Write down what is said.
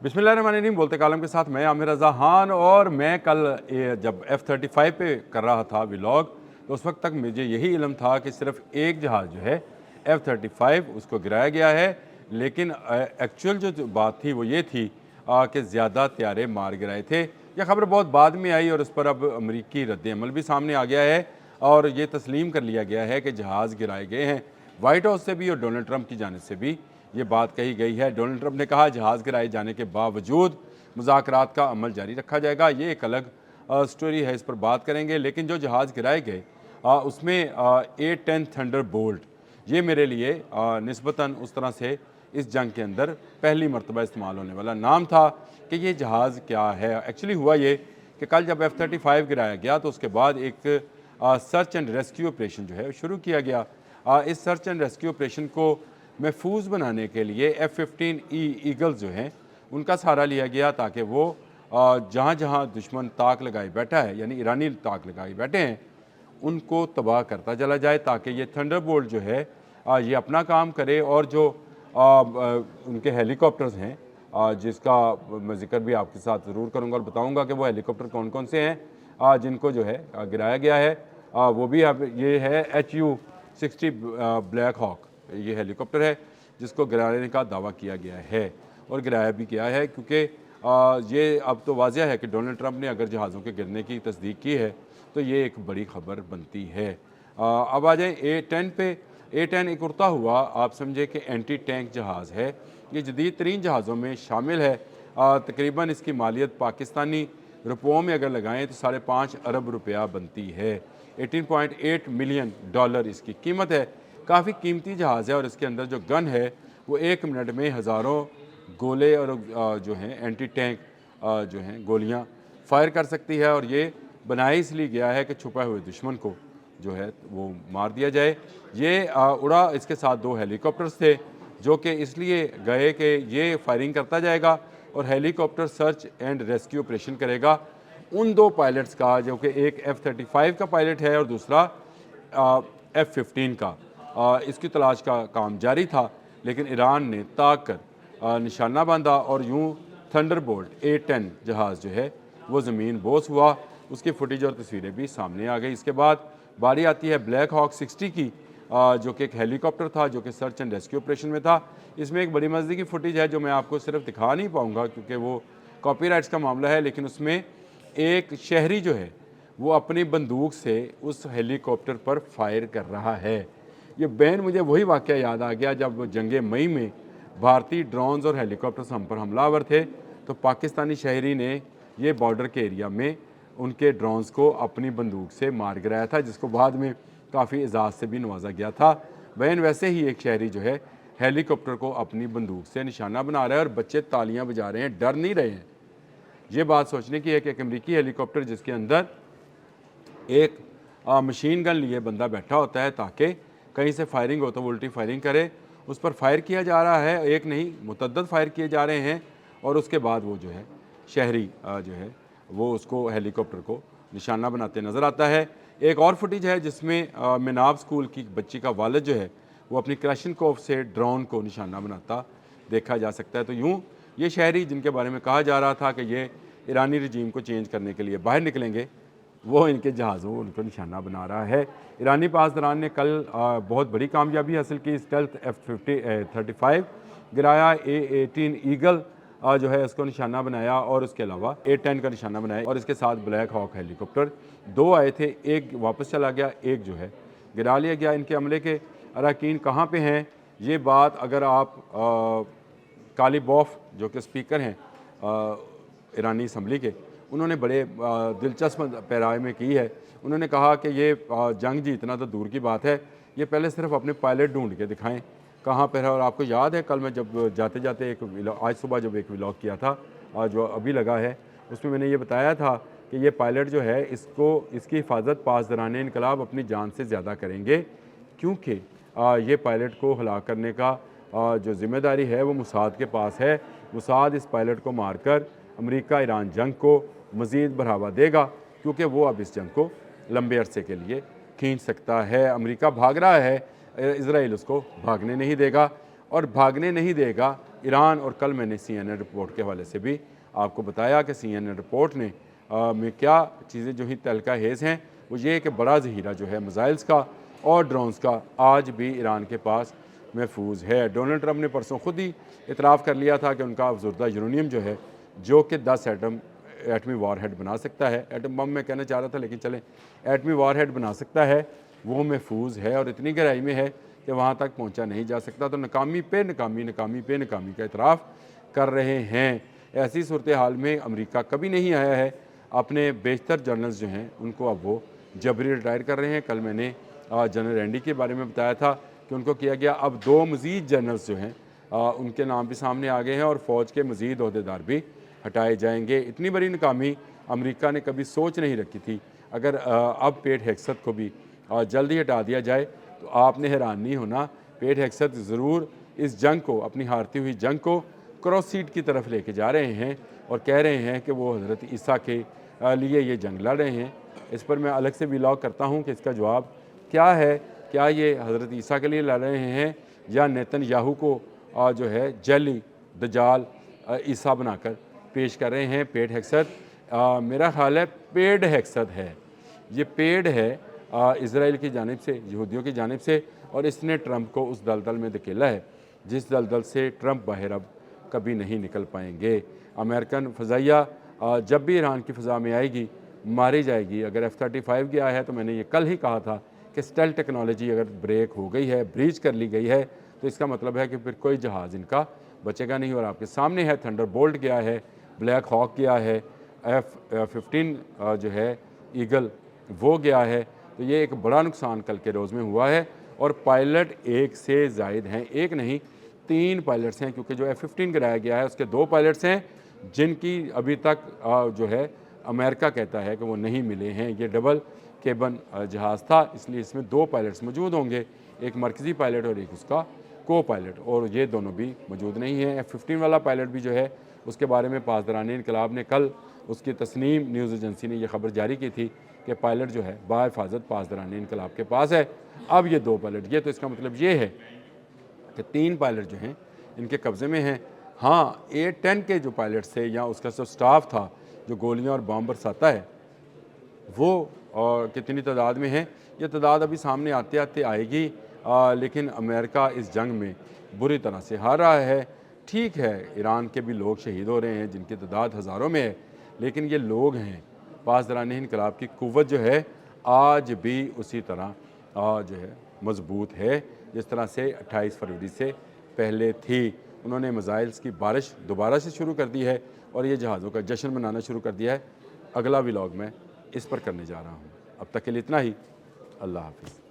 बिस्मिल्लाहिर्रहमानिर्रहीम। बोलते कालम के साथ मैं आमिर रज़ा खान। और मैं कल जब F-35 पे कर रहा था व्लॉग, तो उस वक्त तक मुझे यही इल्म था कि सिर्फ एक जहाज़ जो है F-35 उसको गिराया गया है। लेकिन एक्चुअल जो बात थी वो ये थी कि ज़्यादा त्यारे मार गिराए थे। यह खबर बहुत बाद में आई और उस पर अब अमरीकी रद्द-ए-अमल भी सामने आ गया है और ये तस्लीम कर लिया गया है कि जहाज़ गिराए गए हैं। वाइट हाउस से भी और डोनाल्ड ट्रंप की जानिब से भी ये बात कही गई है। डोनाल्ड ट्रंप ने कहा जहाज़ गिराए जाने के बावजूद मुज़ाकरात का अमल जारी रखा जाएगा। ये एक अलग स्टोरी है, इस पर बात करेंगे। लेकिन जो जहाज़ गिराए गए उसमें A-10 थंडरबोल्ट, ये मेरे लिए निस्बतन उस तरह से इस जंग के अंदर पहली मरतबा इस्तेमाल होने वाला नाम था कि ये जहाज़ क्या है। एक्चुअली हुआ ये कि कल जब F-35 गिराया गया तो उसके बाद एक सर्च एंड रेस्क्यू ऑपरेशन जो है शुरू किया गया। इस सर्च एंड रेस्क्यू ऑपरेशन को महफूज बनाने के लिए F-15E ईगल्स जो हैं उनका सहारा लिया गया, ताकि वो जहाँ जहाँ दुश्मन ताक लगाए बैठा है, यानी ईरानी ताक लगाए बैठे हैं, उनको तबाह करता चला जाए, ताकि ये थंडरबोल्ट जो है ये अपना काम करे। और जो उनके हेलीकॉप्टर्स हैं जिसका मैं जिक्र भी आपके साथ ज़रूर करूँगा और बताऊँगा कि वो हेलीकॉप्टर कौन कौन से हैं जिनको जो है गिराया गया है। वो भी अब ये है HU-60 ब्लैक हॉक, ये हेलीकॉप्टर है जिसको गिराने का दावा किया गया है और गिराया भी किया है, क्योंकि ये अब तो वाज़ह है कि डोनाल्ड ट्रंप ने अगर जहाज़ों के गिरने की तस्दीक की है तो ये एक बड़ी खबर बनती है। अब आ जाएँ A-10 पे। A-10 एक उड़ता हुआ आप समझे कि एंटी टैंक जहाज़ है। ये जदीद तरीन जहाज़ों में शामिल है। तकरीबन इसकी मालियत पाकिस्तानी रुपयों में अगर लगाएँ तो $5.5 अरब रुपया बनती है। $18.8 मिलियन इसकी कीमत है। काफ़ी कीमती जहाज़ है और इसके अंदर जो गन है वो 1 मिनट में हज़ारों गोले और जो हैं एंटी टैंक जो हैं गोलियां फायर कर सकती है। और ये बनाया इसलिए गया है कि छुपे हुए दुश्मन को जो है वो मार दिया जाए। ये उड़ा, इसके साथ 2 हेलीकॉप्टर्स थे जो कि इसलिए गए कि ये फायरिंग करता जाएगा और helicopter search and rescue operation करेगा। उन 2 पायलट्स का, जो कि एक F-35 का पायलट है और दूसरा F-15 का, इसकी तलाश का काम जारी था। लेकिन ईरान ने ताक कर निशाना बांधा और यूं थंडरबोल्ट A-10 जहाज़ जो है वो ज़मीन बोस हुआ। उसकी फुटेज और तस्वीरें भी सामने आ गई। इसके बाद बारी आती है ब्लैक हॉक 60 की, जो कि एक हेलीकॉप्टर था जो कि सर्च एंड रेस्क्यू ऑपरेशन में था। इसमें एक बड़ी मज़े की फुटेज है जो मैं आपको सिर्फ दिखा नहीं पाऊँगा क्योंकि वो कॉपीराइट्स का मामला है। लेकिन उसमें एक शहरी जो है वो अपनी बंदूक से उस हेलीकॉप्टर पर फायर कर रहा है। ये बैन मुझे वही वाक़या याद आ गया जब जंग मई में भारतीय ड्रोन्स और हेलीकॉप्टर्स हम पर हमलावर थे, तो पाकिस्तानी शहरी ने ये बॉर्डर के एरिया में उनके ड्रोन्स को अपनी बंदूक से मार गिराया था, जिसको बाद में काफ़ी एजाज़ से भी नवाजा गया था। बैन वैसे ही एक शहरी जो है हेलीकॉप्टर को अपनी बंदूक से निशाना बना रहा है और बच्चे तालियां बजा रहे हैं, डर नहीं रहे हैं। ये बात सोचने की है कि एक अमरीकी हेलीकॉप्टर जिसके अंदर एक मशीन गन लिए बंदा बैठा होता है ताकि कहीं से फायरिंग हो तो वो उल्टी फायरिंग करे, उस पर फायर किया जा रहा है, एक नहीं मुतअद्दिद फायर किए जा रहे हैं। और उसके बाद वो जो है शहरी जो है वो उसको हेलीकॉप्टर को निशाना बनाते नज़र आता है। एक और फुटेज है जिसमें मिनाब स्कूल की बच्ची का वालिद जो है वो अपनी क्लाशनकोव से ड्रोन को निशाना बनाता देखा जा सकता है। तो यूँ ये शहरी जिनके बारे में कहा जा रहा था कि ये ईरानी रजीम को चेंज करने के लिए बाहर निकलेंगे, वो इनके जहाज़ों उनको निशाना बना रहा है। ईरानी पासदारान ने कल बहुत बड़ी कामयाबी हासिल की। स्टेल्थ F-35 गिराया, A-18 ईगल जो है इसको निशाना बनाया और उसके अलावा A-10 का निशाना बनाया। और इसके साथ ब्लैक हॉक हेलीकॉप्टर 2 आए थे, एक वापस चला गया, एक जो है गिरा लिया गया। इनके हमले के अरकान कहाँ पे हैं, ये बात अगर आप कालीबॉफ जो कि स्पीकर हैं ईरानी असम्बली के, उन्होंने बड़े दिलचस्प पैराए में की है। उन्होंने कहा कि ये जंग जीतना तो दूर की बात है, ये पहले सिर्फ अपने पायलट ढूंढ के दिखाएं कहाँ पर है। और आपको याद है कल मैं जब जाते जाते आज सुबह जब एक व्लॉग किया था जो अभी लगा है, उसमें मैंने ये बताया था कि ये पायलट जो है इसकी हिफाजत पासदारान इनकलाब अपनी जान से ज़्यादा करेंगे, क्योंकि ये पायलट को हलाक करने का जो ज़िम्मेदारी है वो मुसाद के पास है। मुसाद इस पायलट को मारकर अमेरिका ईरान जंग को मज़ीद बढ़ावा देगा, क्योंकि वो अब इस जंग को लंबे अरसे के लिए खींच सकता है। अमेरिका भाग रहा है, इजराइल उसको भागने नहीं देगा और भागने नहीं देगा ईरान। और कल मैंने CNN रिपोर्ट के हवाले से भी आपको बताया कि CNN रिपोर्ट ने में क्या चीज़ें जो ही तहलका हेज़ हैं वो ये कि बड़ा ज़हीरा जो है मिसाइल्स का और ड्रोन्स का आज भी ईरान के पास महफूज है। डोनाल्ड ट्रंप ने परसों खुद ही इतराफ़ कर लिया था कि उनका अफजुर्दा यूरेनियम जो है जो कि 10 एटमी वारहेड बना सकता है, एटम बम में कहना चाह रहा था लेकिन चलें, एटमी वारहेड बना सकता है, वो महफूज है और इतनी गहराई में है कि वहाँ तक पहुँचा नहीं जा सकता। तो नाकामी पे नाकामी का इतराफ़ कर रहे हैं। ऐसी सूरत हाल में अमेरिका कभी नहीं आया है, अपने बेशतर जनरल्स जो हैं उनको अब वो जबरी रिटायर कर रहे हैं। कल मैंने जनरल रैंडी के बारे में बताया था कि उनको किया गया। अब 2 मज़ीद जनरल्स जो हैं उनके नाम भी सामने आ गए हैं और फ़ौज के मज़ीद अहदेदार भी हटाए जाएंगे। इतनी बड़ी नाकामी अमेरिका ने कभी सोच नहीं रखी थी। अगर अब पेट हेक्सत को भी जल्द ही हटा दिया जाए तो आपने हैरान नहीं होना। पेट हेक्सत ज़रूर इस जंग को, अपनी हारती हुई जंग को क्रॉस सीट की तरफ लेके जा रहे हैं और कह रहे हैं कि वो हज़रत ईसा के लिए ये जंग लड़ रहे हैं। इस पर मैं अलग से व्लॉग करता हूँ कि इसका जवाब क्या है। क्या ये हज़रत ईसा के लिए लड़ रहे हैं या नेतन्याहू को जो है जैली दजाल ईसा बनाकर पेश कर रहे हैं। पेड हेक्सत मेरा ख्याल है पेड हेक्सत है, ये पेड है इसराइल की जानिब से, यहूदियों की जानिब से, और इसने ट्रंप को उस दलदल में धकेला है जिस दलदल से ट्रंप बाहर अब कभी नहीं निकल पाएंगे। अमेरिकन फ़ज़ाइया जब भी ईरान की फ़ज़ा में आएगी मारी जाएगी। अगर F-35 गया है तो मैंने ये कल ही कहा था कि स्टेल्थ टेक्नोलॉजी अगर ब्रेक हो गई है, ब्रीच कर ली गई है, तो इसका मतलब है कि फिर कोई जहाज़ इनका बचेगा नहीं। और आपके सामने है थंडरबोल्ट गया है, ब्लैक हॉक गया है, F-15 जो है ईगल वो गया है। तो ये एक बड़ा नुकसान कल के रोज़ में हुआ है और पायलट एक से ज़ायद हैं, एक नहीं 3 पायलट्स हैं, क्योंकि जो F-15 गिराया गया है उसके 2 पायलट्स हैं जिनकी अभी तक जो है अमेरिका कहता है कि वो नहीं मिले हैं। ये डबल केबन जहाज़ था, इसलिए इसमें 2 पायलट्स मौजूद होंगे, एक मरकज़ी पायलट और एक उसका को पायलट, और ये दोनों भी मौजूद नहीं हैं। F-15 वाला पायलट भी जो है उसके बारे में पासदारान इनकलाब ने कल उसकी तस्नीम न्यूज़ एजेंसी ने यह खबर जारी की थी कि पायलट जो है बाहिफाजत पासदारान इनकलाब के पास है। अब ये 2 पायलट, ये तो इसका मतलब ये है कि 3 पायलट जो हैं इनके कब्ज़े में हैं। हाँ, A-10 के जो पायलट्स थे या उसका जो स्टाफ था जो गोलियां और बम बरसाता है वो कितनी तादाद में है, ये तादाद अभी सामने आते आते आएगी। लेकिन अमेरिका इस जंग में बुरी तरह से हार रहा है। ठीक है, ईरान के भी लोग शहीद हो रहे हैं जिनकी तादाद हज़ारों में है, लेकिन ये लोग हैं। पासदारान इनकलाब की कुव्वत जो है आज भी उसी तरह जो है मजबूत है जिस तरह से 28 फरवरी से पहले थी। उन्होंने मिसाइल्स की बारिश दोबारा से शुरू कर दी है और ये जहाज़ों का जश्न मनाना शुरू कर दिया है। अगला व्लॉग मैं इस पर करने जा रहा हूँ। अब तक के लिए इतना ही। अल्लाह हाफ़िज़।